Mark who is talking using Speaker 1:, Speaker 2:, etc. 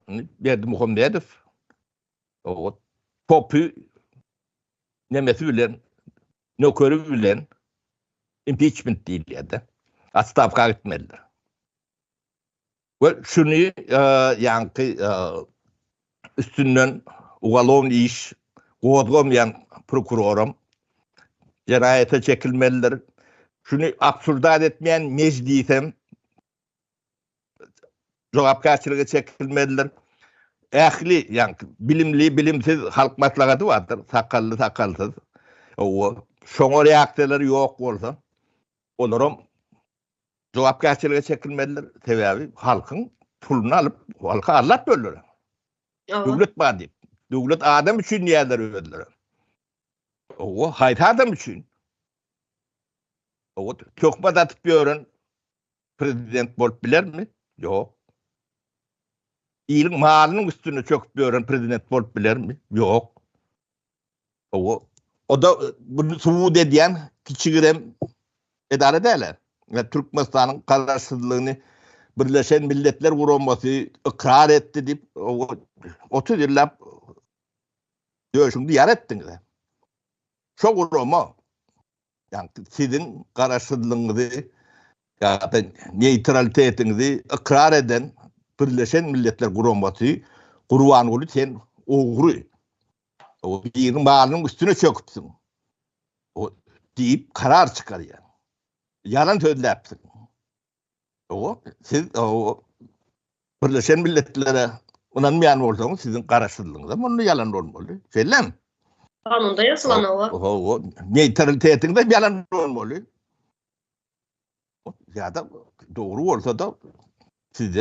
Speaker 1: Berdimuhamedov o topu nemesi bilen nökörü bilen impeachment diýilýärdi. Atstavka gitmeliler. Ve şunu yankı üstünden ugalon iş goýulmayan prokurorum cinayete çekilmeliler. Şunu absurdat etmeyen meclisem jogapkarçylyga çekilmeliler. Ähli yankı bilimli bilimsiz halk maslahaty vardır. Sakallı sakalsız. O şoňa reaksiýalar ýok bolsa olaram jogapkarçylyga çekilmeliler. Sebäbi halkyň puluny alyp halka arlap bölürler. Döwlet bar diýip. Döwlet adam üçin ýerler öldürler. O haýta adam üçin. O tökme atyp ýören prezident bolup bilermi? Ýok. İliň malynyň üstüne çöküp ýören prezident bolup bilermi? Ýok. O da bunu suwud edýän kiçigirem edare edäler. Türkmenistanyň garaşsyzlygyny Birleşen Milletler Guramasy ikrar etdi diýip 30 ýyllap döşüňdi ýar etdiňiz. Şo gurama yani sizin garaşsyzlygyňyzy ýa-da neutralitetiňizi ikrar eden Birleşen Milletler Guramasy gurban bolup sen ogry. O ýygyň malynyň üstüne çöküpsiň. O diýip karar çykarýar. Yalan sözläpsiň. O siz o Birleşen Milletler'e inanmayan bolsaňyz sizin garaşsyzlygyňyz muny yalan bolmaly. Sellem.
Speaker 2: Kanunda ýazylan o.
Speaker 1: Neutralitetiňde yalan bolmaly. Ya da dogry bolsa da sizden